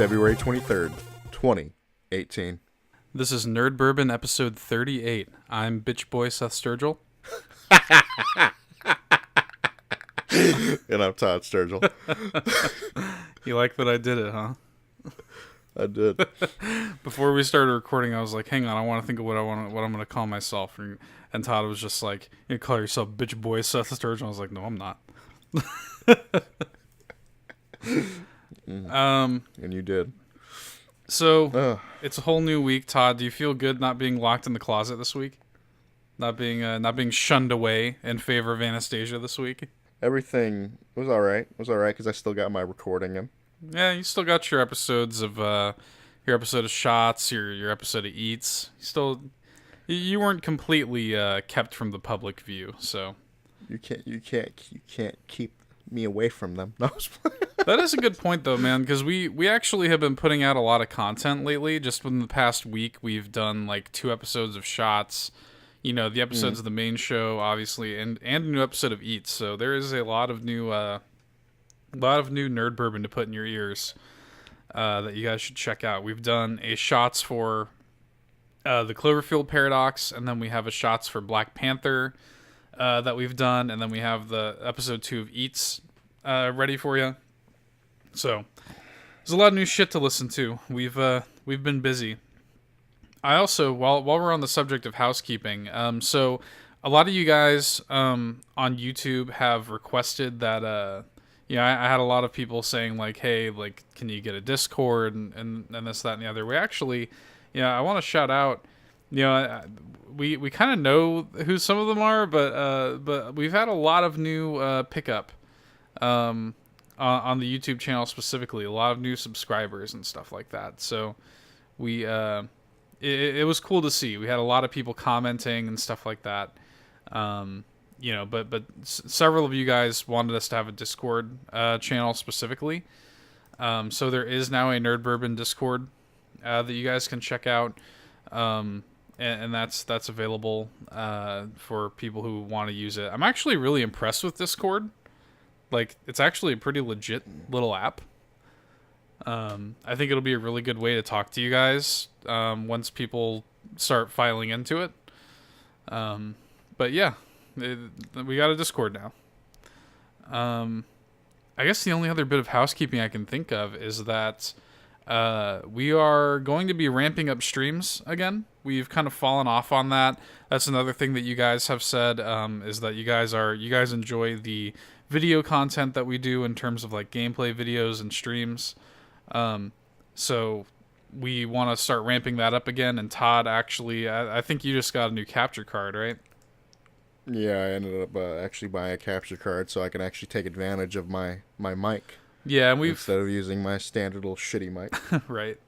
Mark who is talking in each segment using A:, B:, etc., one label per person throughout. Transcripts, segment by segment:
A: February 23rd, 2018.
B: This is Nerd Bourbon episode 38. I'm bitch boy Seth Sturgill.
A: And I'm Todd Sturgill.
B: You like that I did it, huh?
A: I did.
B: Before we started recording, I was like, hang on, I want to think of what I'm going to call myself. And Todd was just like, you call yourself bitch boy Seth Sturgill? I was like, no, I'm not.
A: And you did.
B: So, It's a whole new week, Todd. Do you feel good not being locked in the closet this week? Not being shunned away in favor of Anastasia this week?
A: Everything was alright. It was alright because I still got my recording in.
B: Yeah, you still got your episodes of your episode of Shots, your episode of Eats. You weren't completely kept from the public view, so
A: You can't keep me away from them. No,
B: that is a good point though, man, because we actually have been putting out a lot of content lately. Just within the past week, we've done like 2 episodes of Shots, the episodes of the main show, obviously, and a new episode of Eats. So there is a lot of new Nerd Bourbon to put in your ears that you guys should check out. We've done a Shots for the Cloverfield Paradox, and then we have a Shots for Black Panther that we've done, and then we have the episode 2 of Eats ready for you. So there's a lot of new shit to listen to. We've been busy. I also, while we're on the subject of housekeeping, so a lot of you guys on YouTube have requested that I had a lot of people saying like, hey, like, can you get a Discord and this, that, and the other. We actually, I want to shout out, we kind of know who some of them are, but we've had a lot of new pickup on the YouTube channel specifically, a lot of new subscribers and stuff like that. So it was cool to see. We had a lot of people commenting and stuff like that. But several of you guys wanted us to have a Discord channel specifically. So there is now a Nerd Bourbon Discord that you guys can check out. And that's available for people who want to use it. I'm actually really impressed with Discord. Like, it's actually a pretty legit little app. I think it'll be a really good way to talk to you guys once people start filing into it. But yeah, we got a Discord now. I guess the only other bit of housekeeping I can think of is that we are going to be ramping up streams again. We've kind of fallen off on that. That's another thing that you guys have said, is that you guys enjoy the video content that we do in terms of like gameplay videos and streams. So we want to start ramping that up again. And Todd, actually, I think you just got a new capture card, right?
A: Yeah, I ended up actually buying a capture card so I can actually take advantage of my mic.
B: Yeah, and
A: instead of using my standard little shitty mic.
B: Right.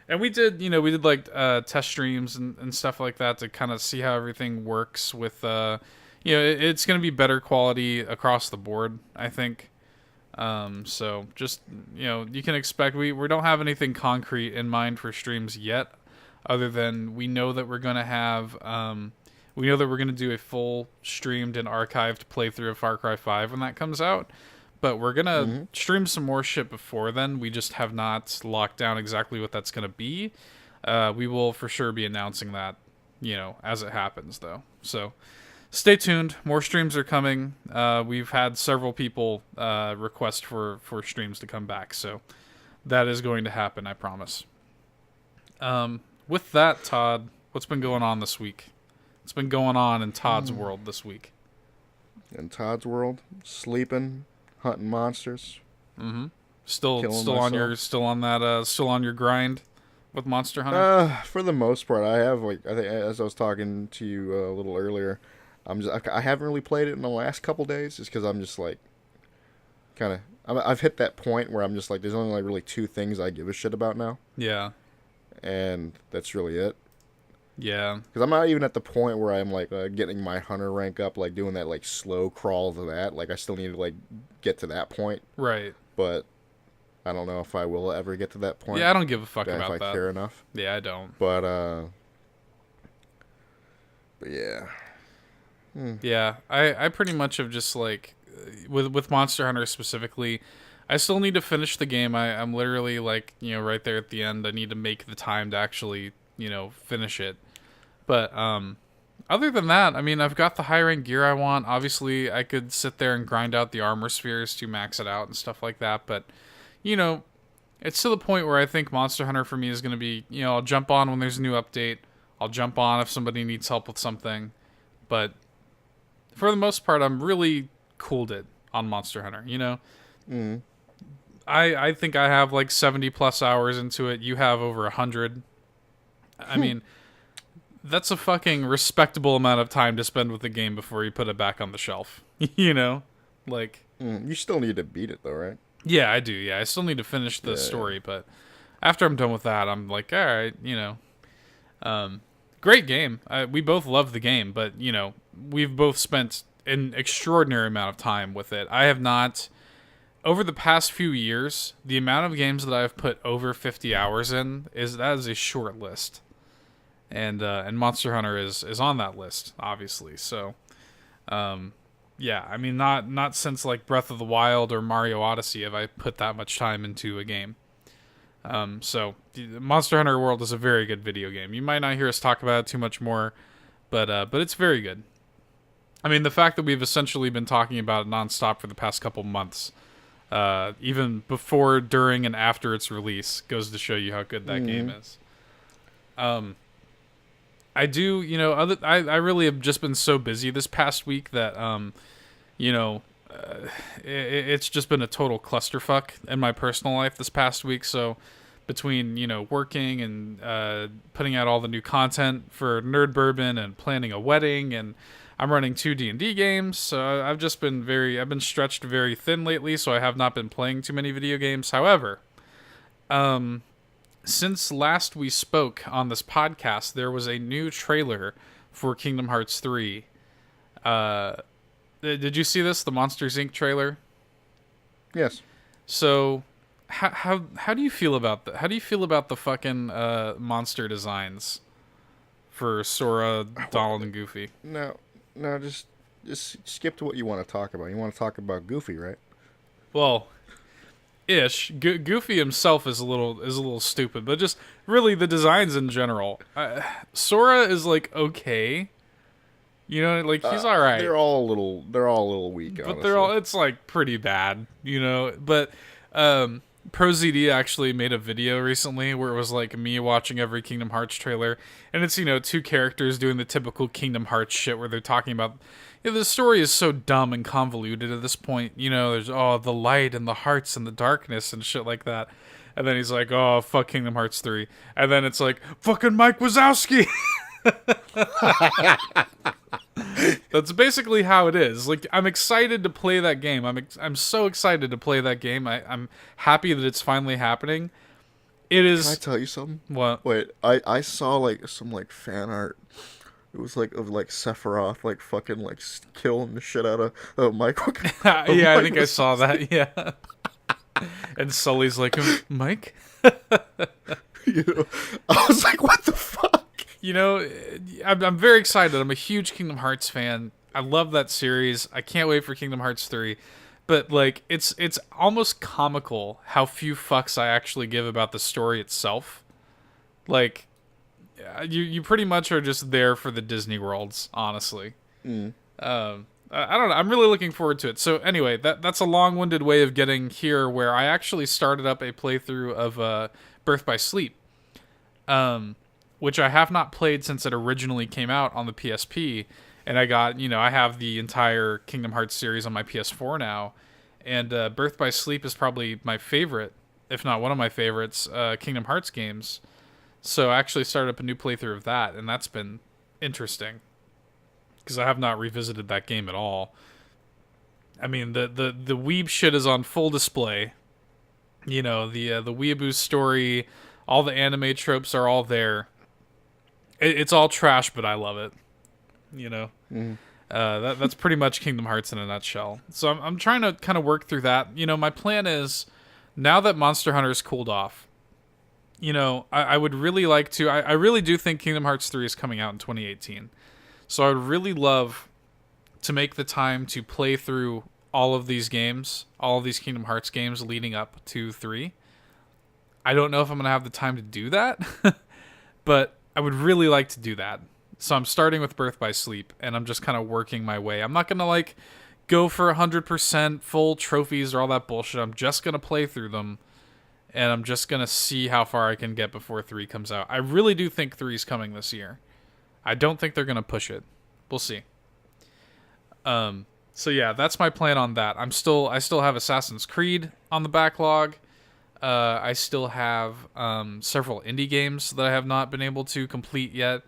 B: And we did like test streams and stuff like that to kind of see how everything works with, it's going to be better quality across the board, I think. So just, you can expect, we don't have anything concrete in mind for streams yet, other than we know that we're going to have, we know that we're going to do a full streamed and archived playthrough of Far Cry 5 when that comes out. But we're going to stream some more shit before then. We just have not locked down exactly what that's going to be. We will for sure be announcing that, as it happens, though. So stay tuned. More streams are coming. We've had several people request for streams to come back. So that is going to happen, I promise. With that, Todd, what's been going on this week? What's been going on in Todd's world this week?
A: In Todd's world, sleeping, hunting monsters.
B: Mm-hmm. Still on your grind with Monster Hunter.
A: For the most part, I have I think as I was talking to you a little earlier, I haven't really played it in the last couple days, just because I'm just like, I've hit that point where I'm just like, there's only like really 2 things I give a shit about now.
B: Yeah.
A: And that's really it.
B: Yeah.
A: Because I'm not even at the point where I'm like getting my hunter rank up, like doing that like slow crawl to that. Like I still need to like get to that point.
B: Right.
A: But I don't know if I will ever get to that point.
B: Yeah, I don't give a fuck about that.
A: If I care enough.
B: Yeah, I don't.
A: But yeah.
B: Yeah, I pretty much have just like with Monster Hunter specifically, I still need to finish the game. I'm literally like, right there at the end. I need to make the time to actually, finish it. But other than that, I mean, I've got the high rank gear I want. Obviously, I could sit there and grind out the armor spheres to max it out and stuff like that. But, it's to the point where I think Monster Hunter for me is going to be, I'll jump on when there's a new update. I'll jump on if somebody needs help with something. But for the most part, I'm really cooled it on Monster Hunter,
A: Mm.
B: I think I have like 70 plus hours into it. You have over 100. I mean, that's a fucking respectable amount of time to spend with the game before you put it back on the shelf. Like...
A: You still need to beat it, though, right?
B: Yeah, I do. Yeah, I still need to finish the story, but after I'm done with that, I'm like, all right, great game. We both love the game, but, we've both spent an extraordinary amount of time with it. I have not... Over the past few years, the amount of games that I've put over 50 hours in is a short list, and Monster Hunter is on that list, obviously. So, yeah, I mean, not since like Breath of the Wild or Mario Odyssey have I put that much time into a game. So Monster Hunter World is a very good video game. You might not hear us talk about it too much more, but it's very good. I mean, the fact that we've essentially been talking about it nonstop for the past couple months. Even before, during, and after its release, goes to show you how good that game is. I do, I really have just been so busy this past week that, it's just been a total clusterfuck in my personal life this past week. So between, working and putting out all the new content for Nerd Bourbon and planning a wedding, and I'm running 2 D&D games, so I've been stretched very thin lately, so I have not been playing too many video games. However, since last we spoke on this podcast, there was a new trailer for Kingdom Hearts 3. Did you see this, the Monsters, Inc. trailer?
A: Yes.
B: So, how do you feel about that? How do you feel about the fucking monster designs for Sora, Donald, and Goofy?
A: No, just skip to what you want to talk about. You want to talk about Goofy, right?
B: Well, ish. Goofy himself is a little stupid, but just really the designs in general. Sora is like okay, like he's all right.
A: They're all a little weak,
B: but
A: honestly.
B: it's like pretty bad, But ProZD actually made a video recently where it was like me watching every Kingdom Hearts trailer, and it's 2 characters doing the typical Kingdom Hearts shit where they're talking about the story is so dumb and convoluted at this point. There's the light and the hearts and the darkness and shit like that, and then he's like, oh fuck Kingdom Hearts 3, and then it's like fucking Mike Wazowski. That's basically how it is. Like, I'm excited to play that game. I'm so excited to play that game. I'm happy that it's finally happening. It is.
A: Can I tell you something?
B: What?
A: Wait, I saw like some like fan art. It was like of like Sephiroth like fucking like killing the shit out of Michael.
B: Yeah, I think I saw that. Yeah. And Sully's like, Mike.
A: I was like, what the fuck?
B: I'm very excited. I'm a huge Kingdom Hearts fan. I love that series. I can't wait for Kingdom Hearts 3. But, like, it's almost comical how few fucks I actually give about the story itself. Like, you pretty much are just there for the Disney worlds, honestly. I don't know. I'm really looking forward to it. So, anyway, that's a long-winded way of getting here where I actually started up a playthrough of Birth by Sleep. Which I have not played since it originally came out on the PSP, and I got, I have the entire Kingdom Hearts series on my PS4 now, and Birth by Sleep is probably my favorite, if not one of my favorites, Kingdom Hearts games. So I actually started up a new playthrough of that, and that's been interesting, because I have not revisited that game at all. I mean, the weeb shit is on full display. The weeaboo story, all the anime tropes are all there. It's all trash, but I love it. That's pretty much Kingdom Hearts in a nutshell. So I'm trying to kind of work through that. My plan is, now that Monster Hunter's cooled off, I would really like to... I really do think Kingdom Hearts 3 is coming out in 2018. So I would really love to make the time to play through all of these games, all of these Kingdom Hearts games leading up to 3. I don't know if I'm going to have the time to do that, but I would really like to do that. So I'm starting with Birth by Sleep, and I'm just kind of working my way. I'm not going to, like, go for 100% full trophies or all that bullshit. I'm just going to play through them, and I'm just going to see how far I can get before 3 comes out. I really do think 3 is coming this year. I don't think they're going to push it. We'll see. So yeah, that's my plan on that. I still have Assassin's Creed on the backlog. I still have several indie games that I have not been able to complete yet.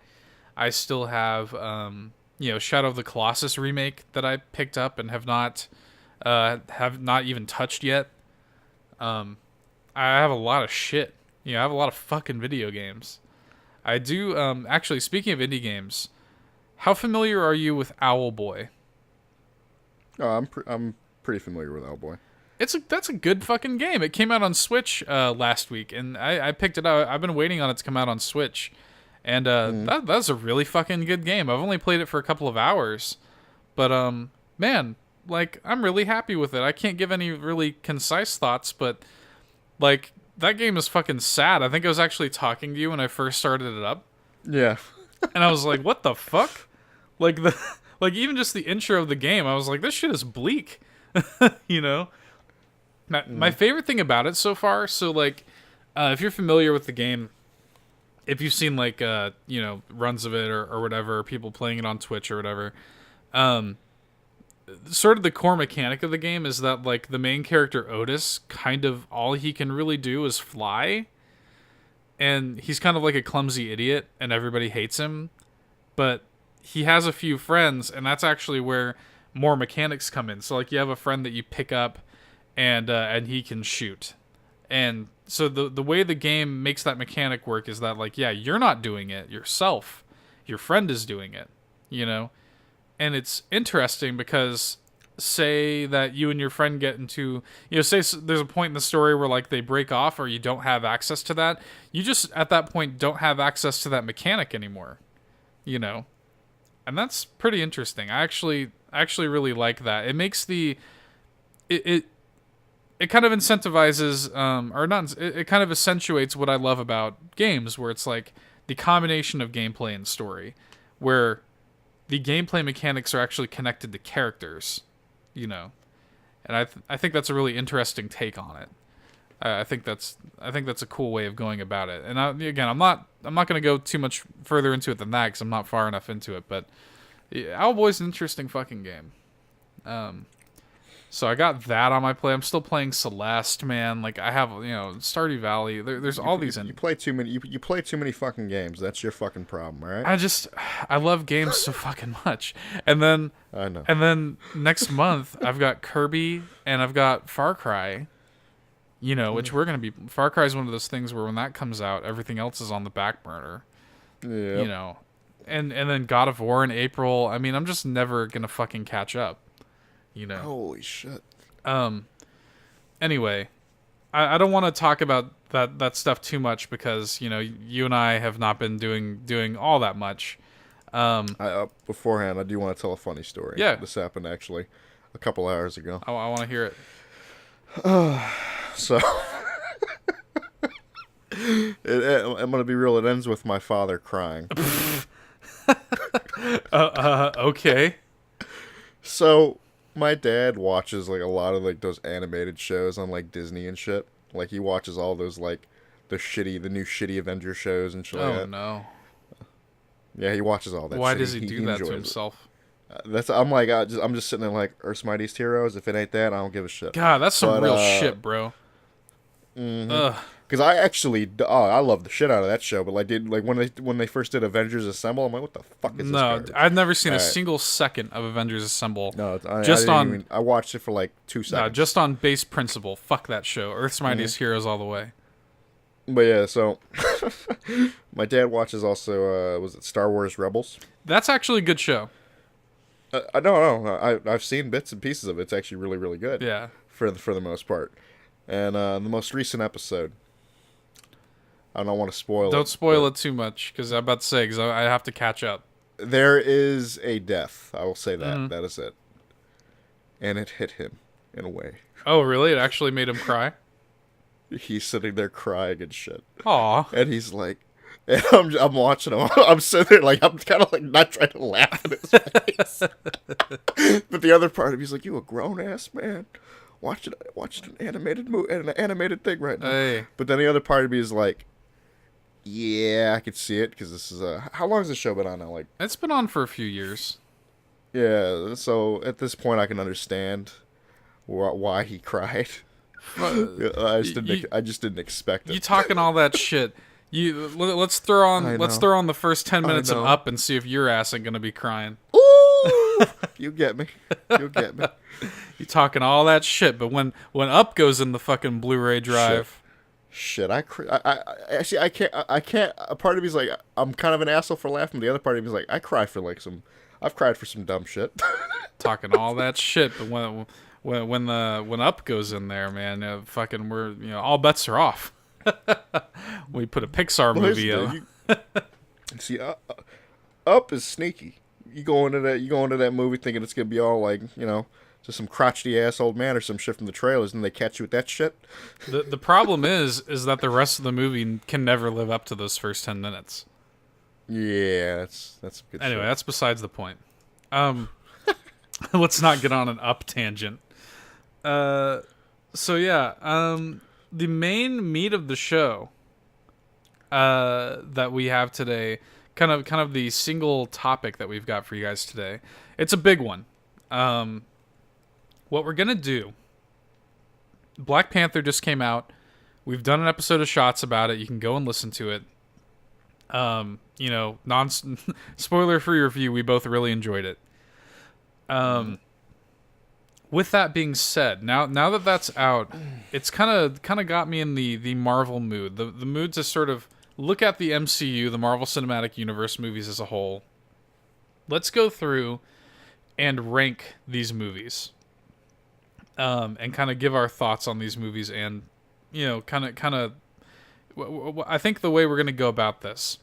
B: I still have Shadow of the Colossus remake that I picked up and have not even touched yet. I have a lot of shit. I have a lot of fucking video games. I do actually, speaking of indie games, how familiar are you with Owlboy?
A: Oh, I'm pretty familiar with Owlboy.
B: That's a good fucking game. It came out on Switch last week, and I picked it up. I've been waiting on it to come out on Switch, and that's a really fucking good game. I've only played it for a couple of hours, but man, like, I'm really happy with it. I can't give any really concise thoughts, but like, that game is fucking sad. I think I was actually talking to you when I first started it up.
A: Yeah.
B: And I was like, what the fuck? Like, even just the intro of the game, I was like, this shit is bleak. My favorite thing about it so far, so like, if you're familiar with the game, if you've seen like runs of it or whatever, people playing it on Twitch or whatever, sort of the core mechanic of the game is that, like, the main character Otis, kind of all he can really do is fly, and he's kind of like a clumsy idiot, and everybody hates him, but he has a few friends, and that's actually where more mechanics come in. So like, you have a friend that you pick up, and he can shoot. And so the way the game makes that mechanic work is that, like, yeah, you're not doing it yourself. Your friend is doing it, And it's interesting because, say that you and your friend get into, say there's a point in the story where, like, they break off or you don't have access to that. You just, at that point, don't have access to that mechanic anymore, And that's pretty interesting. I actually really like that. It makes it kind of incentivizes, it kind of accentuates what I love about games, where it's like the combination of gameplay and story, where the gameplay mechanics are actually connected to characters, And I think that's a really interesting take on it. I think that's a cool way of going about it. And I'm not going to go too much further into it than that, because I'm not far enough into it. But Owlboy's an interesting fucking game. So I got that on my play. I'm still playing Celeste, man. Like, I have, Stardew Valley. There's all these.
A: You play too many. You play too many fucking games. That's your fucking problem, all right?
B: I love games so fucking much. And then
A: I know.
B: And then next month I've got Kirby and I've got Far Cry. Which we're gonna be. Far Cry is one of those things where when that comes out, everything else is on the back burner.
A: Yeah.
B: And then God of War in April. I mean, I'm just never gonna fucking catch up.
A: Holy shit.
B: Anyway, I don't want to talk about that stuff too much because, you and I have not been doing all that much.
A: Beforehand, I do want to tell a funny story.
B: Yeah.
A: This happened actually a couple hours ago.
B: I want to hear it.
A: So, I'm going to be real. It ends with my father crying.
B: Okay.
A: So, my dad watches, like, a lot of, like, those animated shows on, like, Disney and shit. Like, he watches all those, like, the new shitty Avenger shows and shit like that.
B: Oh, no.
A: Yeah, he watches all that
B: Why
A: shit.
B: does he do that to himself?
A: I'm just sitting there like, Earth's Mightiest Heroes. If it ain't that, I don't give a shit.
B: God, that's some real shit, bro.
A: Because I actually, I love the shit out of that show. But like when they first did Avengers Assemble, I'm like, what the fuck is this?
B: No, I've never seen a single second of Avengers Assemble.
A: No,
B: I
A: watched it for like 2 seconds.
B: No, just on base principle. Fuck that show. Earth's Mightiest Heroes all the way.
A: But yeah, so my dad watches also. Was it Star Wars Rebels?
B: That's actually a good show.
A: I've seen bits and pieces of it. It's actually really, really good.
B: Yeah.
A: For the most part, and the most recent episode. I don't want to spoil it.
B: Don't spoil it too much, because I'm about to say, because I have to catch up.
A: There is a death. I will say that. That is it. and it hit him in a way.
B: Oh, really? It actually made him cry?
A: He's sitting there crying and shit.
B: Aw.
A: And he's like, and I'm watching him. I'm sitting there like, I'm kind of like not trying to laugh at his face. But the other part of me's like, you a grown ass man. Watch an animated thing right now.
B: Hey.
A: But then the other part of me is like, yeah, I could see it because this is how long has the show been on now? Like,
B: It's been on for a few years.
A: yeah. So at this point, I can understand why he cried. I just didn't expect it.
B: You talking all that shit. Let's throw on the first 10 minutes of Up and see if your ass ain't gonna be crying.
A: Ooh, you get me. You get me.
B: You talking all that shit, but when Up goes in the fucking Blu-ray drive.
A: Shit, I actually I can't. A part of me's like, I'm kind of an asshole for laughing. The other part of me's like, I've cried for some dumb shit.
B: Talking all that shit, but when Up goes in there, man, fucking all bets are off. We put a Pixar movie out.
A: See, Up is sneaky. You go into that movie thinking it's gonna be all like, just some crotchety ass old man or some shit from the trailers, and they catch you with that shit.
B: The problem is that the rest of the movie can never live up to those first 10 minutes.
A: Yeah, that's good.
B: Anyway,
A: shit.
B: that's besides the point. Let's not get on an Up tangent. So yeah, the main meat of the show that we have today, kind of the single topic that we've got for you guys today. It's a big one. What we're gonna do, Black Panther just came out. We've done an episode of Shots about it. You can go and listen to it. Spoiler-free review. We both really enjoyed it. With that being said, now that that's out, it's kind of got me in the Marvel mood. The mood to sort of look at the MCU, the Marvel Cinematic Universe movies as a whole. Let's go through and rank these movies. And kind of give our thoughts on these movies, and I think the way we're going to go about this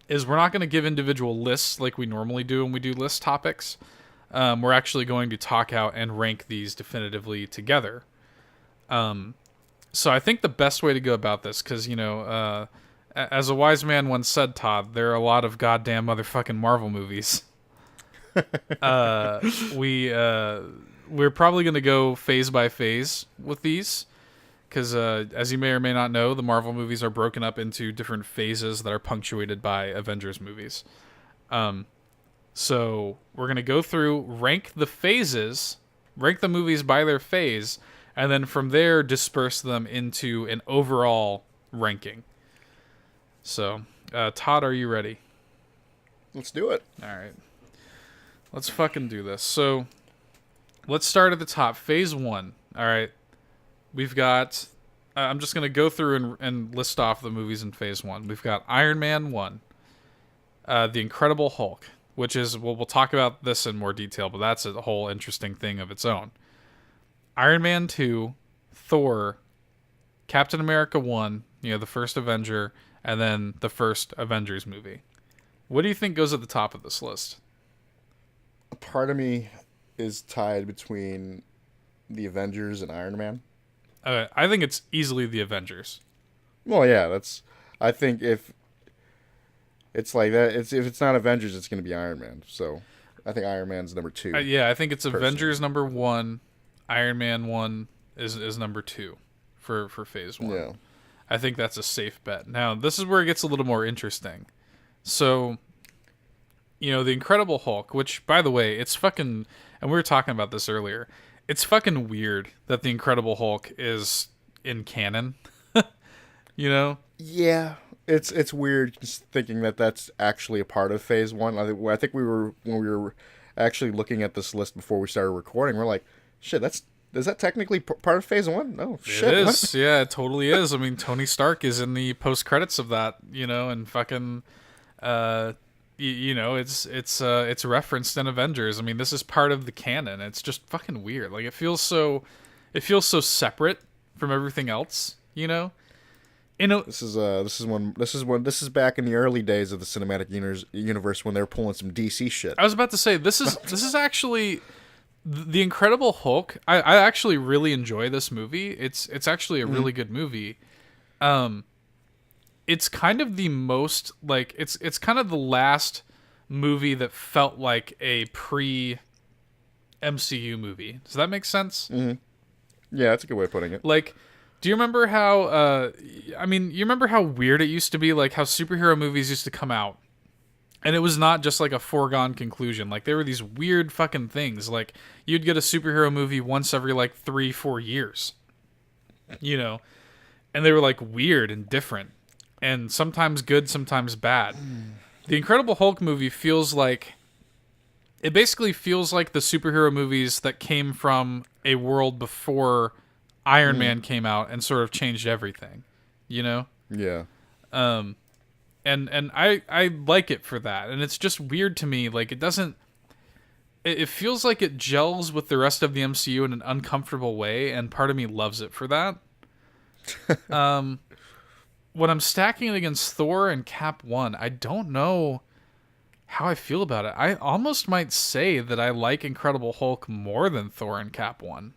B: is we're not going to give individual lists like we normally do when we do list topics. We're actually going to talk out and rank these definitively together. So I think the best way to go about this, because as a wise man once said, Todd, there are a lot of goddamn motherfucking Marvel movies. We're probably going to go phase by phase with these, because as you may or may not know, the Marvel movies are broken up into different phases that are punctuated by Avengers movies. So we're going to go through, rank the phases, rank the movies by their phase, and then from there disperse them into an overall ranking. So, Todd, are you ready?
A: Let's do it.
B: All right. Let's fucking do this. So, let's start at the top. Phase 1. All right. We've got... I'm just going to go through and list off the movies in Phase 1. We've got Iron Man 1. The Incredible Hulk, which is... we'll talk about this in more detail, but that's a whole interesting thing of its own. Iron Man 2. Thor. Captain America 1. The first Avenger. And then the first Avengers movie. What do you think goes at the top of this list?
A: A part of me is tied between the Avengers and Iron Man.
B: I think it's easily the Avengers.
A: Well, yeah, I think if it's like that, if it's not Avengers, it's going to be Iron Man. So I think Iron Man's number 2.
B: Yeah, I think it's personally. Avengers number 1. Iron Man 1 is number 2 for Phase 1. Yeah. I think that's a safe bet. Now, this is where it gets a little more interesting. So, the Incredible Hulk, which, by the way, it's fucking... and we were talking about this earlier. It's fucking weird that the Incredible Hulk is in canon.
A: Yeah, it's weird just thinking that that's actually a part of Phase 1. I think when we were actually looking at this list before we started recording, we're like, shit, is that technically part of Phase 1? No, shit.
B: It is.
A: What?
B: Yeah, it totally is. I mean, Tony Stark is in the post-credits of that, and fucking... it's referenced in Avengers. I mean, this is part of the canon. It's just fucking weird. Like, it feels so separate from everything else. This is back in the early days of the cinematic universe when they were pulling some DC shit. I was about to say this is actually The Incredible Hulk, I actually really enjoy this movie. It's actually a really good movie. It's kind of the most like it's kind of the last movie that felt like a pre MCU movie. Does that make sense?
A: Yeah, that's a good way of putting it.
B: Like, do you remember how you remember how weird it used to be, like how superhero movies used to come out and it was not just like a foregone conclusion. Like there were these weird fucking things. Like you'd get a superhero movie once every like 3-4 years. And they were like weird and different. And sometimes good, sometimes bad. The Incredible Hulk movie feels like... It basically feels like the superhero movies that came from a world before Iron Man came out and sort of changed everything.
A: Yeah.
B: And I like it for that. And it's just weird to me. Like, it doesn't... It feels like it gels with the rest of the MCU in an uncomfortable way, and part of me loves it for that. When I'm stacking it against Thor and Cap 1, I don't know how I feel about it. I almost might say that I like Incredible Hulk more than Thor and Cap 1.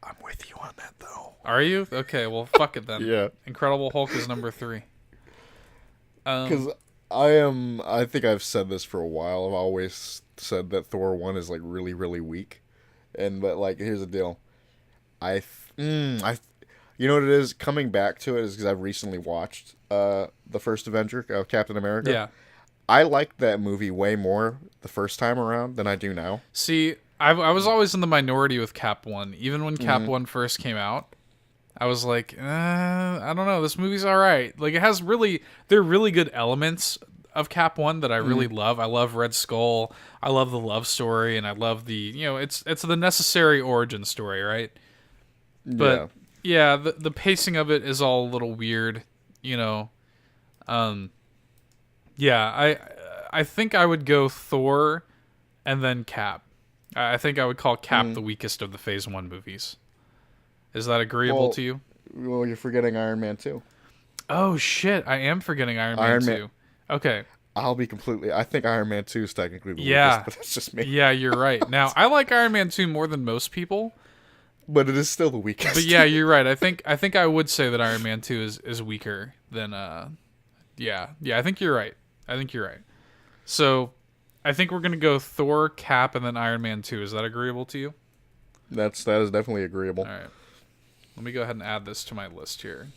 A: I'm with you on that, though.
B: Are you? Okay, well, fuck it then.
A: Yeah.
B: Incredible Hulk is number 3.
A: Because I think I've said this for a while. I've always said that Thor 1 is, like, really, really weak. But, like, here's the deal. You know what it is? Coming back to it is because I've recently watched the first Avenger, Captain America.
B: Yeah.
A: I liked that movie way more the first time around than I do now.
B: See, I was always in the minority with Cap 1. Even when Cap 1 first came out, I was like, I don't know, this movie's alright. Like, there are really good elements of Cap 1 that I really love. I love Red Skull, I love the love story, and I love the, it's the necessary origin story, right? But, yeah, the pacing of it is all a little weird, Yeah, I think I would go Thor and then Cap. I think I would call Cap the weakest of the Phase 1 movies. Is that agreeable to you?
A: Well, you're forgetting Iron Man 2.
B: Oh, shit. I am forgetting Iron Man 2. Okay.
A: I think Iron Man 2 is technically the weakest, but that's just me.
B: Yeah, you're right. Now, I like Iron Man 2 more than most people.
A: But it is still the weakest.
B: But yeah, you're right. I think I would say that Iron Man 2 is weaker than Yeah, I think you're right. So, I think we're going to go Thor, Cap, and then Iron Man 2. Is that agreeable to you?
A: That is definitely agreeable.
B: All right. Let me go ahead and add this to my list here.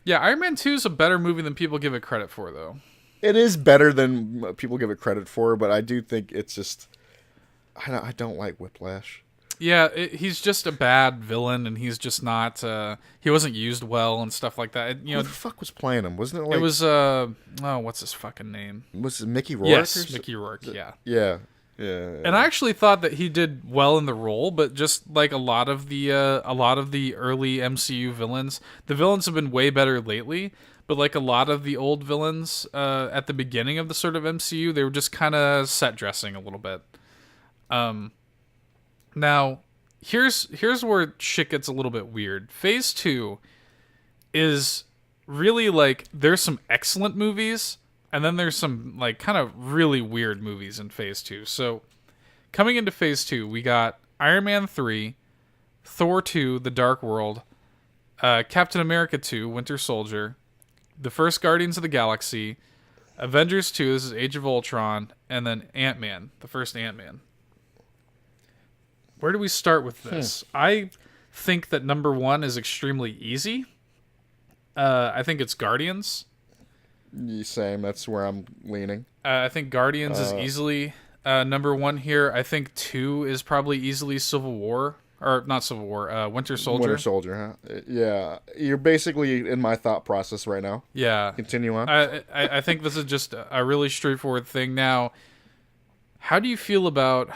B: Yeah, Iron Man 2 is a better movie than people give it credit for, though.
A: It is better than people give it credit for, but I do think it's just... I don't like Whiplash.
B: Yeah, he's just a bad villain, and he's just not... he wasn't used well and stuff like that.
A: Who the fuck was playing him? Wasn't it like...
B: It was, what's his fucking name?
A: Was it Mickey Rourke?
B: Yes, Mickey Rourke, yeah.
A: Yeah.
B: And I actually thought that he did well in the role, but just like a lot of the early MCU villains, the villains have been way better lately, but like a lot of the old villains at the beginning of the sort of MCU, they were just kind of set dressing a little bit. Now, here's where shit gets a little bit weird. Phase 2 is really like, there's some excellent movies, and then there's some like kind of really weird movies in Phase 2. So, coming into Phase 2, we got Iron Man 3, Thor 2, The Dark World, Captain America 2, Winter Soldier, the first Guardians of the Galaxy, Avengers 2, this is Age of Ultron, and then Ant-Man, the first Ant-Man. Where do we start with this? I think that number 1 is extremely easy. I think it's Guardians.
A: Same. That's where I'm leaning.
B: I think Guardians is easily number 1 here. I think 2 is probably easily Civil War. Or not Civil War, Winter Soldier.
A: Winter Soldier, huh? Yeah. You're basically in my thought process right now.
B: Yeah.
A: Continue on.
B: I think this is just a really straightforward thing. Now, how do you feel about...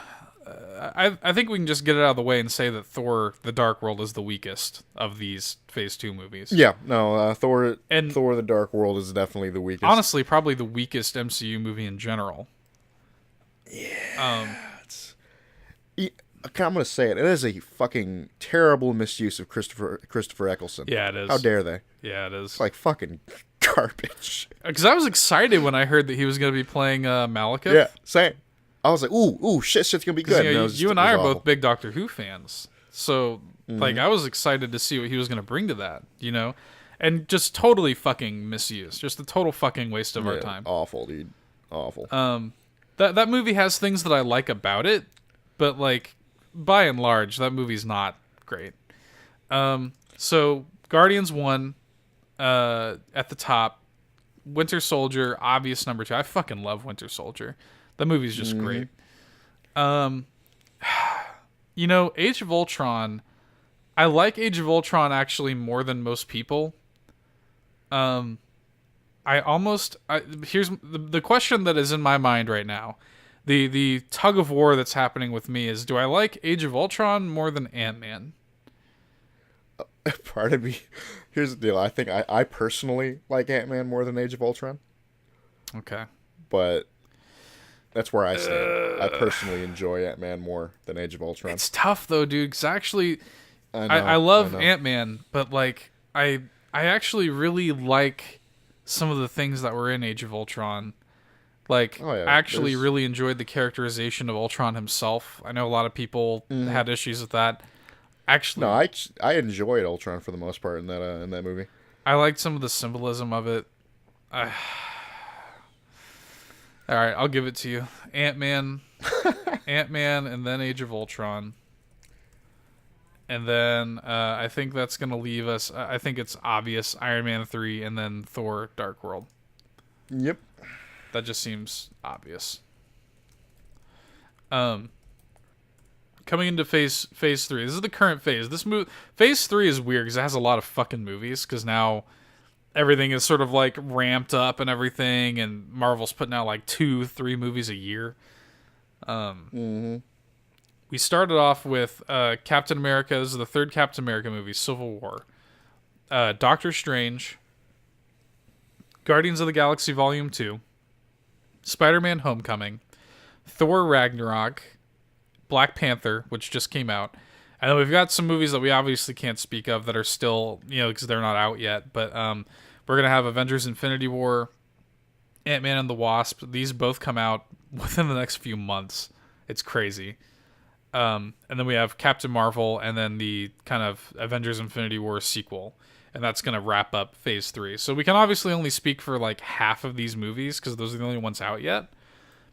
B: I think we can just get it out of the way and say that Thor: The Dark World is the weakest of these Phase 2 movies.
A: Yeah, no, Thor: The Dark World is definitely the weakest.
B: Honestly, probably the weakest MCU movie in general.
A: Yeah. I'm gonna say it. It is a fucking terrible misuse of Christopher Eccleston.
B: Yeah, it is.
A: How dare they?
B: Yeah, it is.
A: It's like fucking garbage.
B: Because I was excited when I heard that he was going to be playing Malekith.
A: Yeah, same. I was like, ooh, shit's gonna be good.
B: You, know,
A: and
B: you and I are
A: awful.
B: both big Doctor Who fans, so like I was excited to see what he was gonna bring to that, you know, and just totally fucking misused, just a total fucking waste of our time.
A: Awful, dude, awful.
B: That movie has things that I like about it, but like by and large, that movie's not great. So Guardians 1 at the top, Winter Soldier obvious number 2. I fucking love Winter Soldier. The movie's just great. You know, Age of Ultron, I like Age of Ultron actually more than most people. Here's the question that is in my mind right now. The tug of war that's happening with me is, do I like Age of Ultron more than Ant-Man?
A: Part of me, here's the deal. I think I personally like Ant-Man more than Age of Ultron.
B: Okay.
A: But that's where I stand. I personally enjoy Ant-Man more than Age of Ultron.
B: It's tough though, dude, because actually
A: I
B: love
A: know.
B: Ant-Man, but like I actually really like some of the things that were in Age of Ultron. Like,
A: Oh, yeah.
B: I actually really enjoyed the characterization of Ultron himself. I know a lot of people had issues with that. Actually,
A: No, I enjoyed Ultron for the most part in that movie.
B: I liked some of the symbolism of it. All right, I'll give it to you. Ant-Man, and then Age of Ultron. And then I think that's going to leave us, I think it's obvious, Iron Man 3, and then Thor, Dark World.
A: Yep.
B: That just seems obvious. Coming into phase 3. This is the current phase. Phase 3 is weird because it has a lot of fucking movies, because now everything is sort of like ramped up and everything, and Marvel's putting out like 2-3 movies a year. We started off with Captain America. This is the third Captain America movie, Civil War. Doctor Strange. Guardians of the Galaxy Volume 2. Spider-Man Homecoming. Thor Ragnarok. Black Panther, which just came out. And then we've got some movies that we obviously can't speak of that are still, you know, because they're not out yet. But we're going to have Avengers Infinity War, Ant-Man and the Wasp. These both come out within the next few months. It's crazy. And then we have Captain Marvel, and then the kind of Avengers Infinity War sequel. And that's going to wrap up Phase 3. So we can obviously only speak for like half of these movies, because those are the only ones out yet.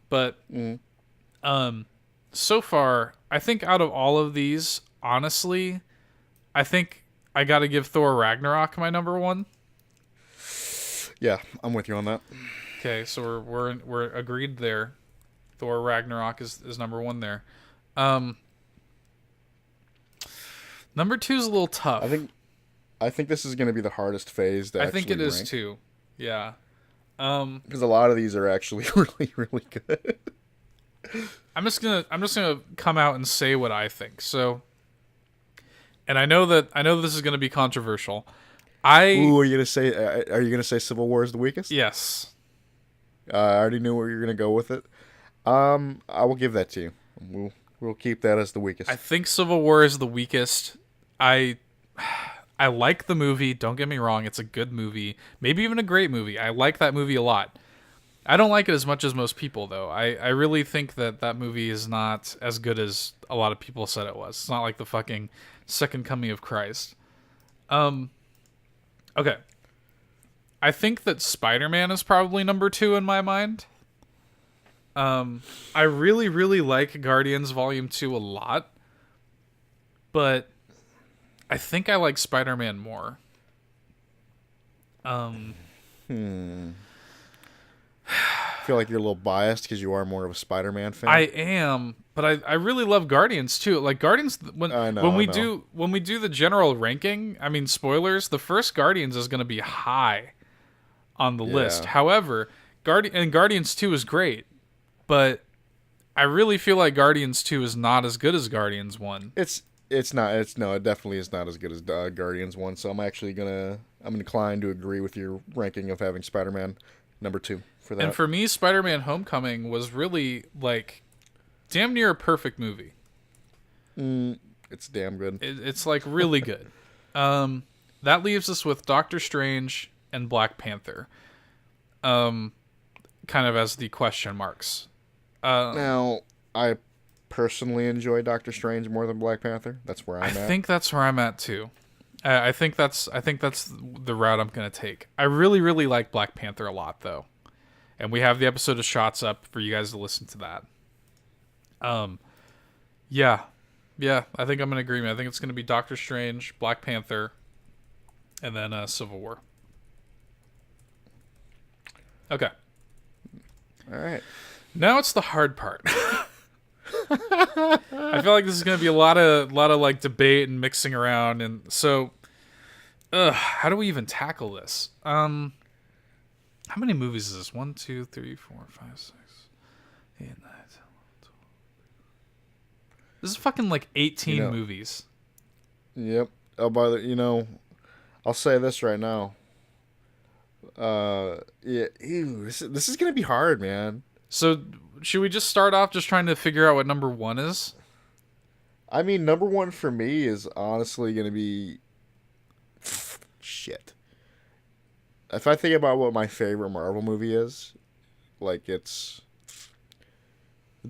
B: But so far, I think out of all of these, honestly, I think I got to give Thor Ragnarok my number 1.
A: Yeah, I'm with you on that.
B: Okay, so we're agreed there. Thor Ragnarok is number 1 there. Number 2 is a little tough.
A: I think this is going to be the hardest phase to actually
B: I think it is
A: rank,
B: too. Yeah.
A: because a lot of these are actually really, really good.
B: I'm just gonna come out and say what I think. So, and I know this is gonna be controversial.
A: Ooh, are you gonna say Civil War is the weakest?
B: Yes.
A: I already knew where you're gonna go with it. I will give that to you. We'll keep that as the weakest.
B: I think Civil War is the weakest. I like the movie. Don't get me wrong; it's a good movie, maybe even a great movie. I like that movie a lot. I don't like it as much as most people, though. I really think that movie is not as good as a lot of people said it was. It's not like the fucking Second Coming of Christ. Okay. I think that Spider-Man is probably number 2 in my mind. I really, really like Guardians Volume 2 a lot. But I think I like Spider-Man more.
A: I feel like you're a little biased because you are more of a Spider-Man fan.
B: I am, but I really love Guardians too. Like Guardians, when we do the general ranking, I mean spoilers, the first Guardians is going to be high on the list. However, Guardians 2 is great, but I really feel like Guardians 2 is not as good as Guardians 1.
A: It's not. It definitely is not as good as Guardians 1. So I'm inclined to agree with your ranking of having Spider-Man number 2 for that.
B: And for me, Spider-Man Homecoming was really like damn near a perfect movie.
A: It's damn good.
B: It's like really good. That leaves us with Doctor Strange and Black Panther. Kind of as the question marks.
A: Now, I personally enjoy Doctor Strange more than Black Panther. That's where I'm
B: I
A: at.
B: think that's where I'm at too. I think that's the route I'm gonna take. I really really like Black Panther a lot though, and we have the episode of Shots up for you guys to listen to that. Yeah, yeah, I think I'm in agreement. I think it's gonna be Doctor Strange, Black Panther, and then Civil War. Okay,
A: All right.
B: now it's the hard part. I feel like this is gonna be a lot of like debate and mixing around, and so, how do we even tackle this? How many movies is this? 1, 2, 3, 4, 5, 6, 8, 9, 10, 12. This is fucking like 18 movies.
A: Yep. Oh, by the, I'll say this right now. Yeah. Ew, this is gonna be hard, man.
B: So should we just start off just trying to figure out what number 1 is?
A: I mean, number one for me is honestly gonna be shit. If I think about what my favorite Marvel movie is, like it's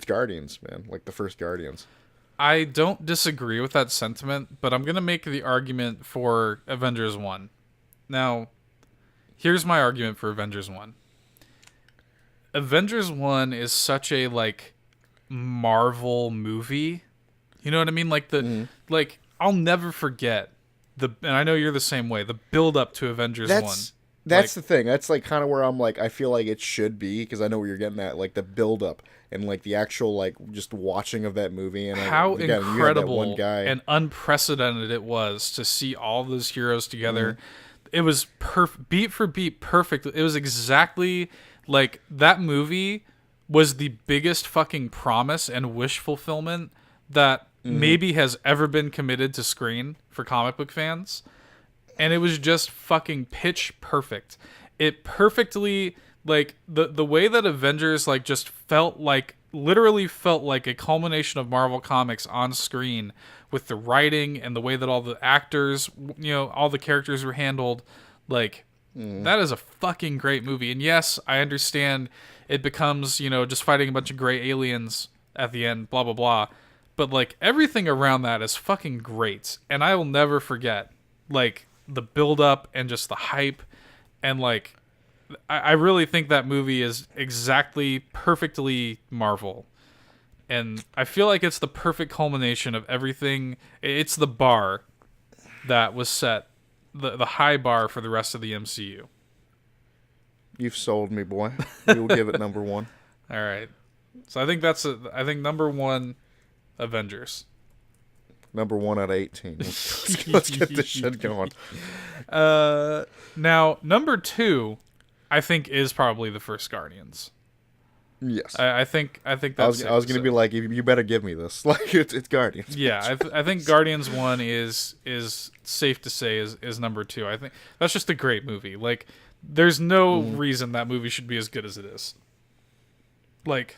A: Guardians, man. Like the first Guardians.
B: I don't disagree with that sentiment, but I'm gonna make the argument for Avengers 1. Now, here's my argument for Avengers 1. Avengers 1 is such a like Marvel movie. You know what I mean? Like like I'll never forget and I know you're the same way, the build up to Avengers 1.
A: That's the thing. That's like kind of where I'm like I feel like it should be because I know where you're getting at, like the build up and like the actual like just watching of that movie and
B: how
A: again,
B: incredible
A: one guy.
B: and unprecedented it was to see all those heroes together. It was beat for beat perfect. It was exactly like that movie was the biggest fucking promise and wish fulfillment that maybe has ever been committed to screen for comic book fans. And it was just fucking pitch perfect. It perfectly, like, the way that Avengers, like, just literally felt like a culmination of Marvel Comics on screen with the writing and the way that all the actors, all the characters were handled. Like, that is a fucking great movie. And yes, I understand it becomes, just fighting a bunch of gray aliens at the end, blah, blah, blah. But, like, everything around that is fucking great. And I will never forget, like, the build-up and just the hype. And, like, I really think that movie is exactly perfectly Marvel. And I feel like it's the perfect culmination of everything. It's the bar that was set, the high bar for the rest of the MCU.
A: You've sold me, boy. We will give it number one.
B: All right. So I think I think number 1, Avengers.
A: Number 1 out of 18. Let's get this shit going.
B: Now, number 2, I think is probably the first Guardians.
A: Yes.
B: I think that's.
A: I was gonna be like, you better give me this. Like it's Guardians.
B: Yeah, I think Guardians 1 is safe to say is number 2. I think that's just a great movie. Like, there's no reason that movie should be as good as it is. Like,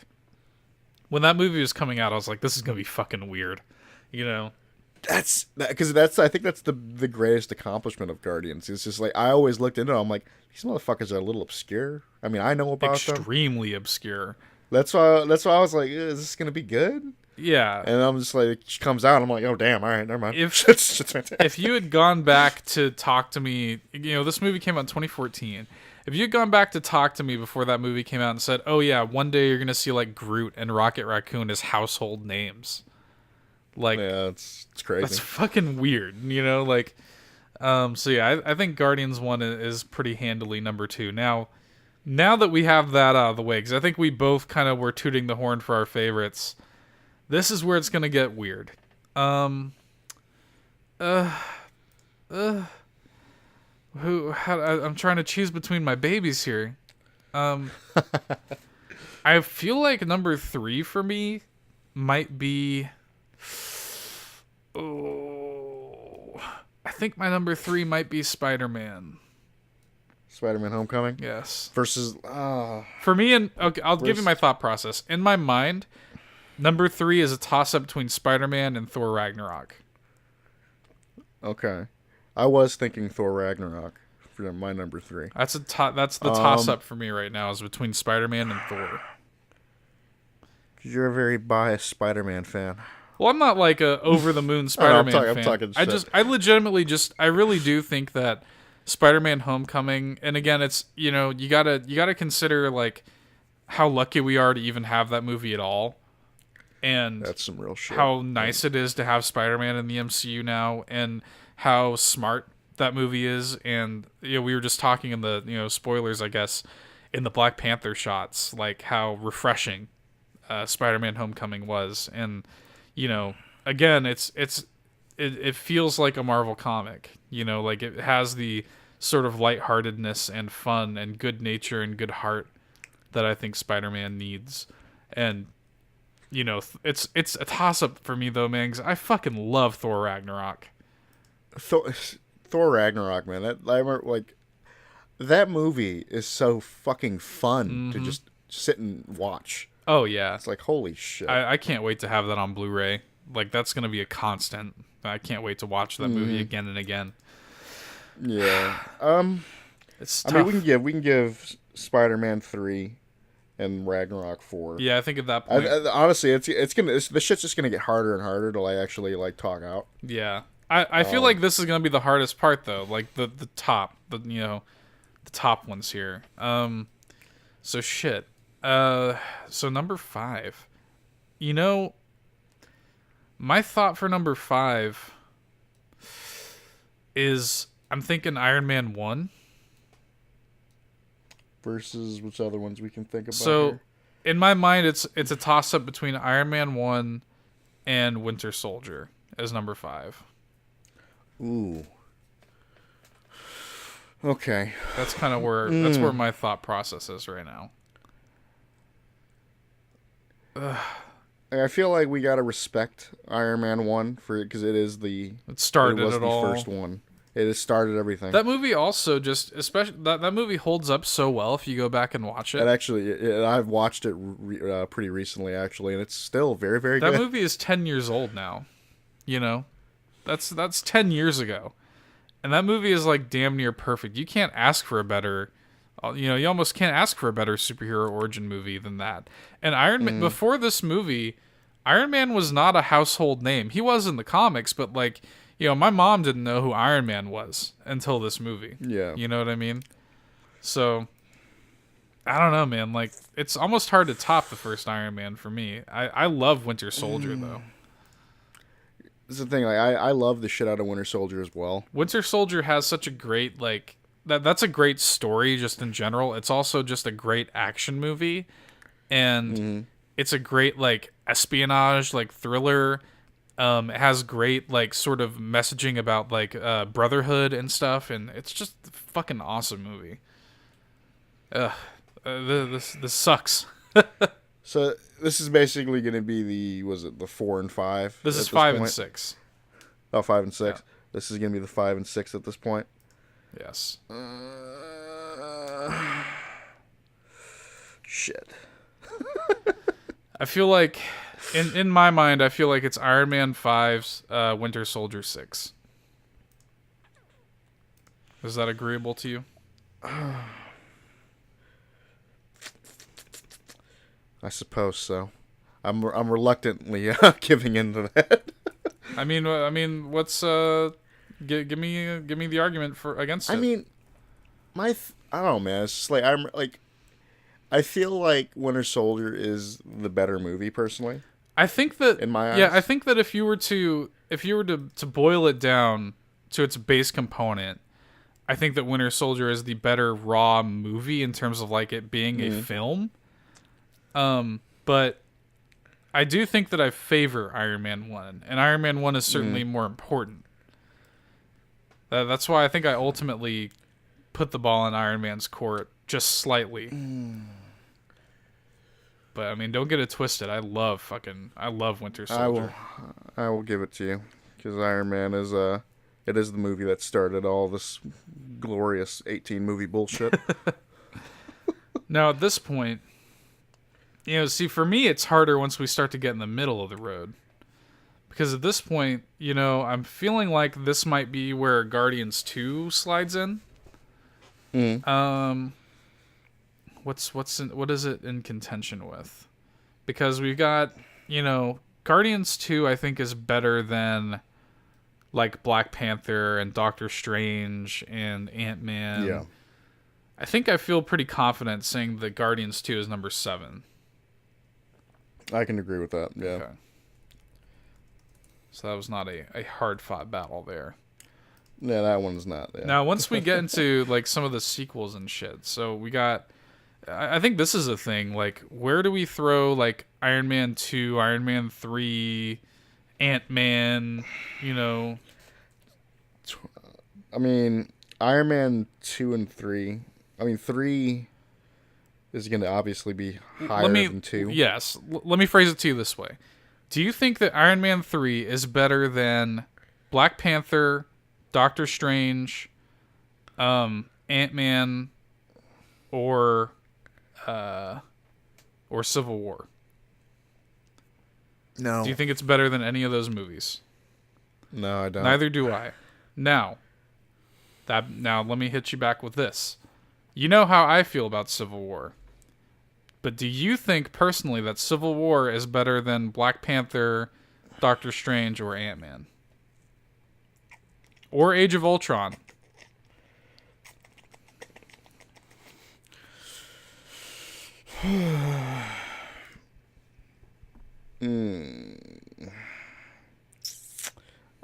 B: when that movie was coming out, I was like, this is gonna be fucking weird.
A: That's because I think that's the greatest accomplishment of Guardians. It's just like I always looked into it. I'm like, these motherfuckers are a little obscure. I mean, I know about them.
B: Extremely obscure.
A: That's why I was like, is this gonna be good?
B: Yeah.
A: And I'm just like, she comes out. I'm like, oh damn, all right, never mind.
B: If
A: It's fantastic.
B: if you had gone back to talk to me, this movie came out in 2014. If you had gone back to talk to me before that movie came out and said, oh yeah, one day you're gonna see like Groot and Rocket Raccoon as household names. Like,
A: yeah, it's crazy.
B: That's fucking weird, like. So yeah, I think Guardians 1 is pretty handily number 2. Now that we have that out of the way, because I think we both kind of were tooting the horn for our favorites. This is where it's gonna get weird. I'm trying to choose between my babies here. I feel like number 3 for me might be. Oh, I think my number 3 might be Spider-Man.
A: Spider-Man: Homecoming.
B: Yes.
A: Versus.
B: For me, okay, I'll give you my thought process. In my mind, number 3 is a toss-up between Spider-Man and Thor: Ragnarok.
A: Okay, I was thinking Thor: Ragnarok for my number 3.
B: That's the toss-up for me right now is between Spider-Man and Thor.
A: You're a very biased Spider-Man fan.
B: Well, I'm not like a over the moon
A: I know,
B: Spider-Man
A: I'm
B: fan.
A: talking shit.
B: I legitimately I really do think that Spider-Man Homecoming, and again, it's, you gotta consider like how lucky we are to even have that movie at all, and
A: That's some real shit.
B: how nice it is to have Spider-Man in the MCU now, and how smart that movie is. And we were just talking in the spoilers, I guess, in the Black Panther shots, like how refreshing Spider-Man Homecoming was. And again, it feels like a Marvel comic. Like it has the sort of lightheartedness and fun and good nature and good heart that I think Spider-Man needs. And it's a toss-up for me though, man, because I fucking love Thor Ragnarok.
A: Thor, Thor Ragnarok, man. I remember, like, that movie is so fucking fun to just sit and watch.
B: Oh yeah,
A: It's like, holy shit.
B: I can't wait to have that on Blu-ray. Like, that's gonna be a constant. I can't wait to watch that movie again and again.
A: Yeah.
B: It's
A: I
B: tough.
A: mean, we can give Spider-Man 3 and Ragnarok 4.
B: Yeah, I think at that point.
A: Honestly, the shit's just gonna get harder and harder to like actually like talk out.
B: Yeah, I feel like this is gonna be the hardest part though. Like the top, the top ones here. So shit. So number 5. My thought for number 5 is I'm thinking Iron Man 1.
A: Versus which other ones we can think about.
B: So
A: here?
B: in my mind, it's a toss up between Iron Man 1 and Winter Soldier as number 5.
A: Ooh. Okay.
B: That's kind of where my thought process is right now.
A: I feel like we gotta respect Iron Man 1 because it was
B: It started
A: the
B: it all.
A: first one. It has started everything.
B: That movie also just, especially that movie holds up so well if you go back and watch it.
A: And actually, I've watched it pretty recently, actually, and it's still very, very
B: That
A: good.
B: movie is 10 years old now. That's 10 years ago. And that movie is like damn near perfect. You can't ask for a better, you almost can't ask for a better superhero origin movie than that. And Iron Man, before this movie, Iron Man was not a household name. He was in the comics, but like, my mom didn't know who Iron Man was until this movie.
A: Yeah.
B: You know what I mean? So, I don't know, man. Like, it's almost hard to top the first Iron Man for me. I love Winter Soldier, though.
A: This is the thing. Like, I love the shit out of Winter Soldier as well.
B: Winter Soldier has such a great, like, that's a great story just in general. It's also just a great action movie. And it's a great, like, espionage, like, thriller. It has great, like, sort of messaging about, like, brotherhood and stuff, and it's just a fucking awesome movie. This sucks.
A: So this is basically going to be the 4 and 5?
B: This is 5 and 6.
A: Oh, 5 and 6.
B: Yeah.
A: This is going to be the 5 and 6 at this point.
B: Yes.
A: Shit.
B: I feel like, in my mind, I feel like it's Iron Man 5's Winter Soldier 6. Is that agreeable to you?
A: I suppose so. I'm reluctantly giving in to that.
B: I mean, what's give me the argument for against it?
A: I mean, I don't know, man. It's just like I feel like Winter Soldier is the better movie, personally.
B: I think that
A: in my eyes.
B: Yeah, I think that if you were to boil it down to its base component, I think that Winter Soldier is the better raw movie in terms of like it being a film. But I do think that I favor Iron Man 1, and Iron Man 1 is certainly more important. That's why I think I ultimately put the ball in Iron Man's court just slightly. But I mean, don't get it twisted. I love Winter Soldier.
A: I will give it to you because Iron Man is it is the movie that started all this glorious 18 movie bullshit.
B: Now at this point, see, for me it's harder once we start to get in the middle of the road. Because at this point, I'm feeling like this might be where Guardians 2 slides in. What is it in contention with? because we've got, Guardians 2 I think is better than like Black Panther and Doctor Strange and Ant-Man.
A: Yeah.
B: I think I feel pretty confident saying that Guardians 2 is number 7.
A: I can agree with that. Yeah.
B: Okay. So that was not a hard-fought battle there.
A: Yeah, that one's not. Yeah.
B: Now, once we get into like some of the sequels and shit, so we got. I think this is a thing. Like, where do we throw like Iron Man 2, Iron Man 3, Ant-Man?
A: I mean, Iron Man 2 and 3. I mean, 3 is going to obviously be higher than 2.
B: Yes. Let me phrase it to you this way. Do you think that Iron Man 3 is better than Black Panther, Doctor Strange, Ant-Man, or Civil War?
A: No.
B: Do you think it's better than any of those movies?
A: No, I don't.
B: Neither do I. Now let me hit you back with this. You know how I feel about Civil War. But do you think personally that Civil War is better than Black Panther, Doctor Strange, or Ant-Man? Or Age of Ultron?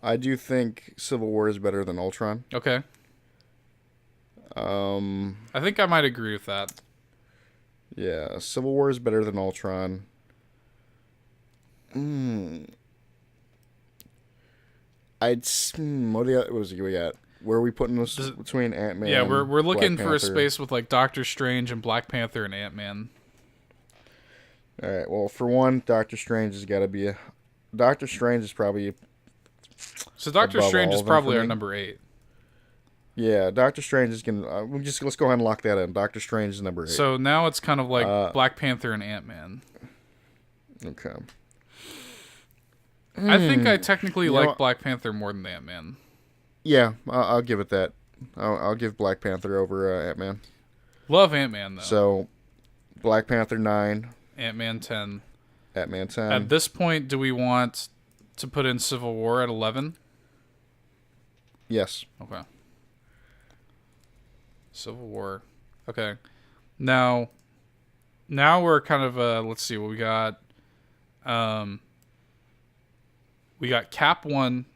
A: I do think Civil War is better than Ultron.
B: Okay. I think I might agree with that.
A: Yeah, Civil War is better than Ultron. What was we got? Where are we putting this between Ant-Man?
B: Yeah, we're looking
A: Black
B: for a
A: Panther?
B: space with like Doctor Strange and Black Panther and Ant-Man.
A: All right. Well, for one, Doctor Strange has got to be Doctor Strange is probably.
B: So Doctor
A: above
B: Strange
A: all
B: is
A: of them
B: probably
A: for
B: our
A: me.
B: number 8.
A: Yeah, Doctor Strange is gonna. Let's go ahead and lock that in. Doctor Strange is number 8.
B: So now it's kind of like Black Panther and Ant-Man.
A: Okay.
B: I think I technically
A: You
B: like
A: know-
B: Black Panther more than Ant-Man.
A: Yeah, I'll give it that. I'll give Black Panther over Ant-Man.
B: Love Ant-Man though.
A: So, Black Panther 9,
B: Ant-Man 10.
A: Ant-Man 10.
B: At this point, do we want to put in Civil War at 11?
A: Yes.
B: Okay. Civil War. Okay. Now we're kind of let's see what we got. We got Cap 1,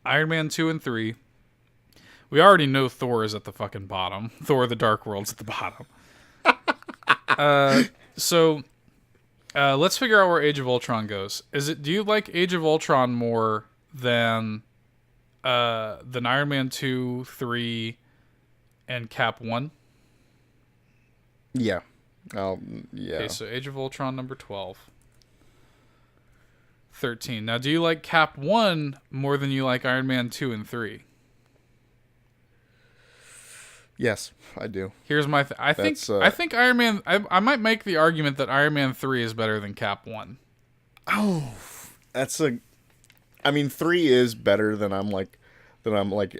B: Iron Man 2 and 3. We already know Thor is at the fucking bottom. Thor the Dark World's at the bottom. So let's figure out where Age of Ultron goes. Do you like Age of Ultron more than Iron Man 2, 3, and Cap 1?
A: Yeah. Yeah.
B: Okay, so Age of Ultron number 12. 13. Now, do you like Cap 1 more than you like Iron Man 2 and 3?
A: Yes, I do.
B: Here's my I think Iron Man I might make the argument that Iron Man 3 is better than Cap 1.
A: Oh, I mean, 3 is better than I'm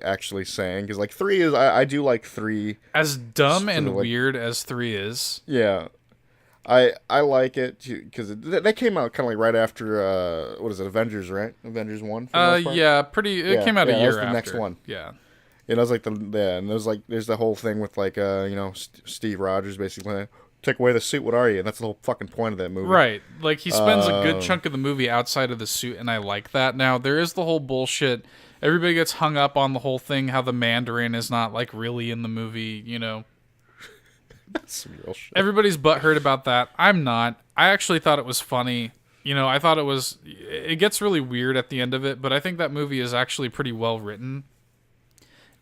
A: actually saying, because like 3 is I do like 3.
B: As dumb and
A: like,
B: weird as 3 is.
A: Yeah. I like it because that came out kind of like right after what is it, Avengers, right? Avengers 1. For the most part?
B: Yeah, it came out a
A: that
B: year
A: was the
B: after.
A: next one.
B: Yeah.
A: And I was like and there's the whole thing with like Steve Rogers basically take away the suit, what are you? And that's the whole fucking point of that movie.
B: Right. Like he spends a good chunk of the movie outside of the suit, and I like that. Now there is the whole bullshit. Everybody gets hung up on the whole thing how the Mandarin is not like really in the movie,
A: That's real shit.
B: Everybody's butthurt about that. I'm not. I actually thought it was funny. I thought it gets really weird at the end of it, but I think that movie is actually pretty well written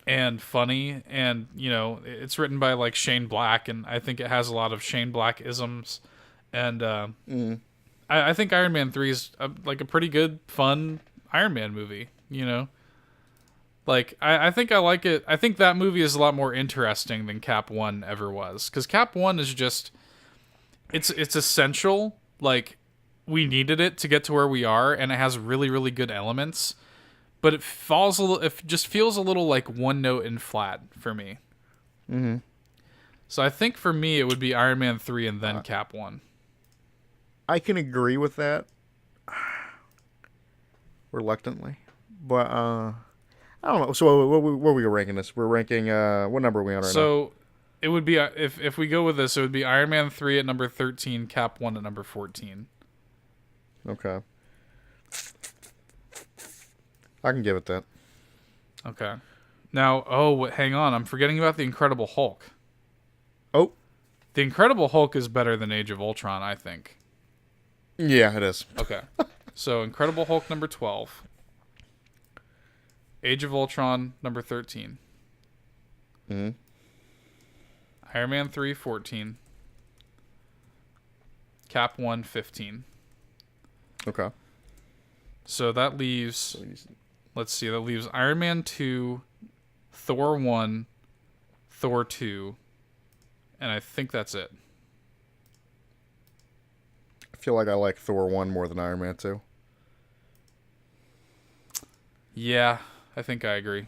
B: and funny, and it's written by like Shane Black, and I think it has a lot of Shane Black isms, and I think Iron Man 3 is like a pretty good, fun Iron Man movie. Like, I think I like it. I think that movie is a lot more interesting than Cap 1 ever was. Because Cap 1 is just... It's essential. Like, we needed it to get to where we are, and it has really, really good elements. But it just feels a little, like, one note and flat for me.
A: Mm-hmm.
B: So I think for me, it would be Iron Man 3 and then Cap 1.
A: I can agree with that reluctantly, but I don't know. So what are we ranking this? We're ranking what number are we on right now?
B: So it would be if we go with this, it would be Iron Man 3 at number 13, Cap 1 at number 14.
A: Okay, I can give it that.
B: Okay. Now, hang on, I'm forgetting about the Incredible Hulk.
A: Oh,
B: The Incredible Hulk is better than Age of Ultron, I think.
A: yeah, it is.
B: Okay. So Incredible Hulk number 12. Age of Ultron number 13.
A: Mm-hmm.
B: Iron Man 3 14. Cap 1 15.
A: Okay.
B: So that leaves, let's see, that leaves Iron Man 2, Thor 1, Thor 2, and I think that's it.
A: I feel like I like Thor 1 more than Iron Man 2.
B: Yeah, I think I agree.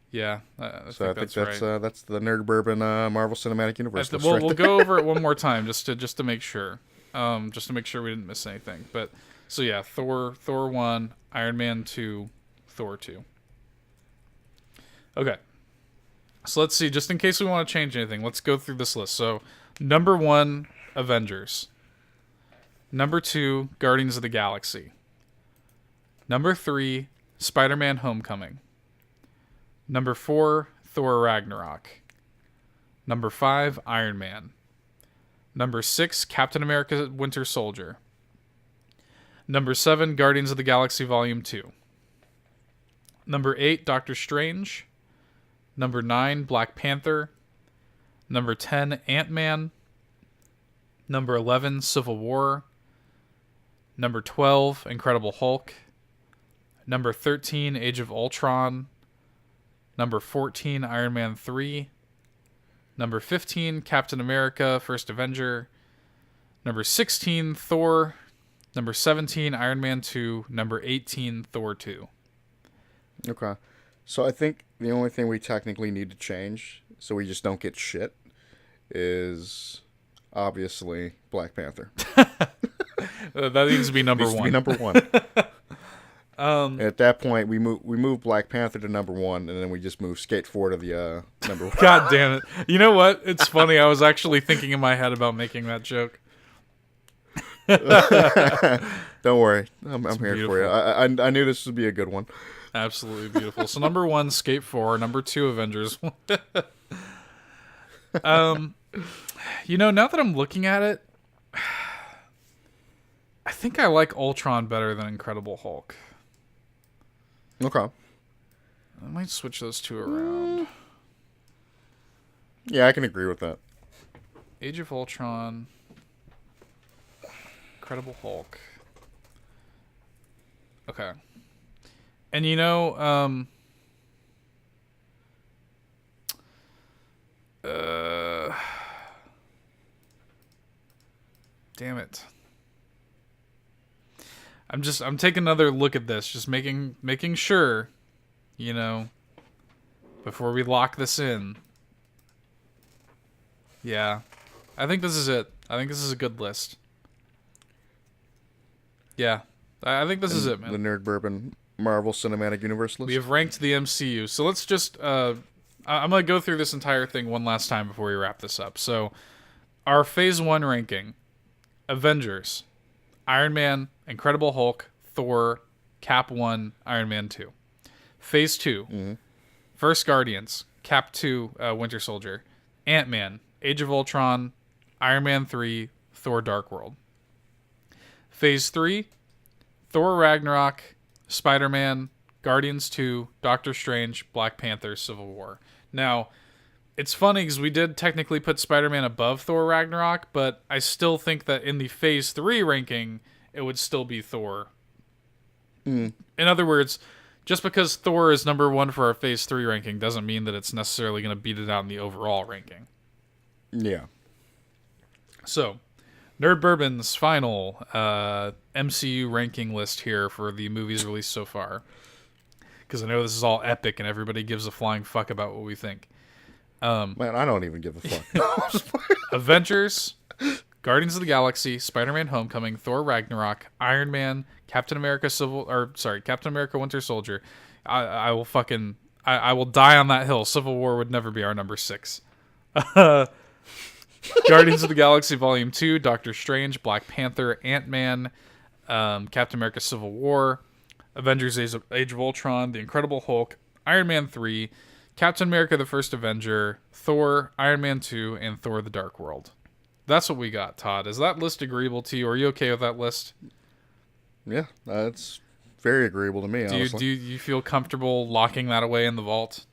B: Yeah, I think that's right.
A: That's the Nerd Bourbon Marvel Cinematic Universe.
B: We'll go over it one more time just to make sure, just to make sure we didn't miss anything. But so yeah, Thor 1, Iron Man 2, Thor 2. Okay, so let's see. Just in case we want to change anything, let's go through this list. So number 1, Avengers. Number 2, Guardians of the Galaxy. Number 3, Spider-Man: Homecoming. Number 4, Thor Ragnarok. Number 5, Iron Man. Number 6, Captain America Winter Soldier. Number 7, Guardians of the Galaxy Volume 2. Number 8, Doctor Strange. Number 9, Black Panther. Number 10, Ant-Man. Number 11, Civil War. Number 12, Incredible Hulk. Number 13, Age of Ultron. Number 14, Iron Man 3. Number 15, Captain America, First Avenger. Number 16, Thor. Number 17, Iron Man 2. Number 18, Thor 2.
A: Okay. So I think the only thing we technically need to change, so we just don't get shit, is obviously Black Panther.
B: That needs to be number
A: needs
B: 1.
A: To be number 1. And at that point, we move Black Panther to number 1, and then we just move Skate 4 to the number 1.
B: God damn it! You know what? It's funny. I was actually thinking in my head about making that joke.
A: Don't worry, I'm here
B: beautiful.
A: for you. I knew this would be a good one.
B: Absolutely beautiful. So number 1, Skate 4. Number 2, Avengers. You know, now that I'm looking at it, I think I like Ultron better than Incredible Hulk.
A: Okay.
B: I might switch those two around.
A: Yeah, I can agree with that.
B: Age of Ultron, Incredible Hulk. Okay. And you know, damn it. I'm taking another look at this, just making sure, you know, before we lock this in. Yeah. I think this is it. I think this is a good list. Yeah. I think this is it, man.
A: The Nerd Bourbon Marvel Cinematic Universe list.
B: We have ranked the MCU. So let's just I'm going to go through this entire thing one last time before we wrap this up. So our Phase 1 ranking: Avengers, Iron Man, Incredible Hulk, Thor, Cap 1, Iron Man 2. Phase 2, First Guardians, Cap 2, Winter Soldier, Ant-Man, Age of Ultron, Iron Man 3, Thor Dark World. Phase 3, Thor Ragnarok, Spider-Man, Guardians 2, Doctor Strange, Black Panther, Civil War. Now, it's funny because we did technically put Spider-Man above Thor Ragnarok, but I still think that in the Phase 3 ranking, it would still be Thor. In other words, just because Thor is number 1 for our Phase 3 ranking doesn't mean that it's necessarily going to beat it out in the overall ranking.
A: Yeah.
B: So, Nerd Bourbon's final MCU ranking list here for the movies released so far. Because I know this is all epic and everybody gives a flying fuck about what we think.
A: Man, I don't even give a fuck.
B: Avengers, Guardians of the Galaxy, Spider-Man: Homecoming, Thor: Ragnarok, Iron Man, Captain America: Winter Soldier. I will fucking I will die on that hill. Civil War would never be our number 6. Guardians of the Galaxy Volume 2, Doctor Strange, Black Panther, Ant-Man, Captain America: Civil War, Avengers: Age of Ultron, The Incredible Hulk, Iron Man 3, Captain America: The First Avenger, Thor, Iron Man 2, and Thor: The Dark World. That's what we got, Todd. Is that list agreeable to you? Are you okay with that list?
A: Yeah, that's very agreeable to me, honestly.
B: Do you feel comfortable locking that away in the vault?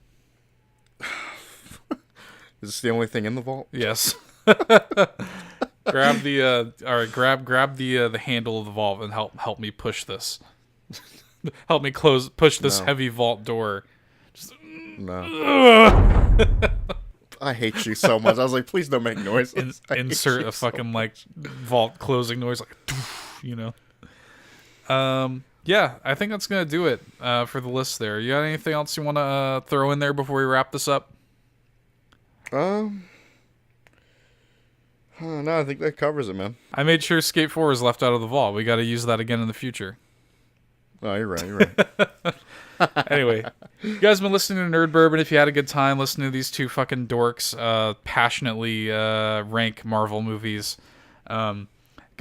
A: Is this the only thing in the vault?
B: Yes. Grab the grab the handle of the vault and help me push this. Help me push this heavy vault door.
A: No. I hate you so much. I was like, please don't make noise.
B: Insert a fucking vault closing noise, you know. Yeah, I think that's gonna do it for the list there. You got anything else you want to throw in there before we wrap this up?
A: No, I think that covers it, man.
B: I made sure Skate 4 is left out of the vault. We got to use that again in the future.
A: Oh, you're right.
B: Anyway, you guys have been listening to Nerd Bourbon. If you had a good time listening to these two fucking dorks passionately rank Marvel movies, go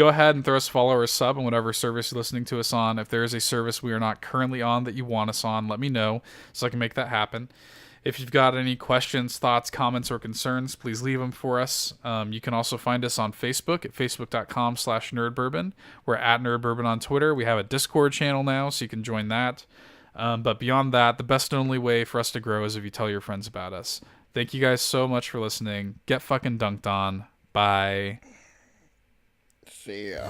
B: ahead and throw us a follow or a sub on whatever service you're listening to us on. If there is a service we are not currently on that you want us on, let me know so I can make that happen. If you've got any questions, thoughts, comments, or concerns, please leave them for us. You can also find us on Facebook at facebook.com/nerdbourbon. We're at nerdbourbon on Twitter. We have a Discord channel now, so you can join that. But beyond that, the best and only way for us to grow is if you tell your friends about us. Thank you guys so much for listening. Get fucking dunked on. Bye.
A: See ya.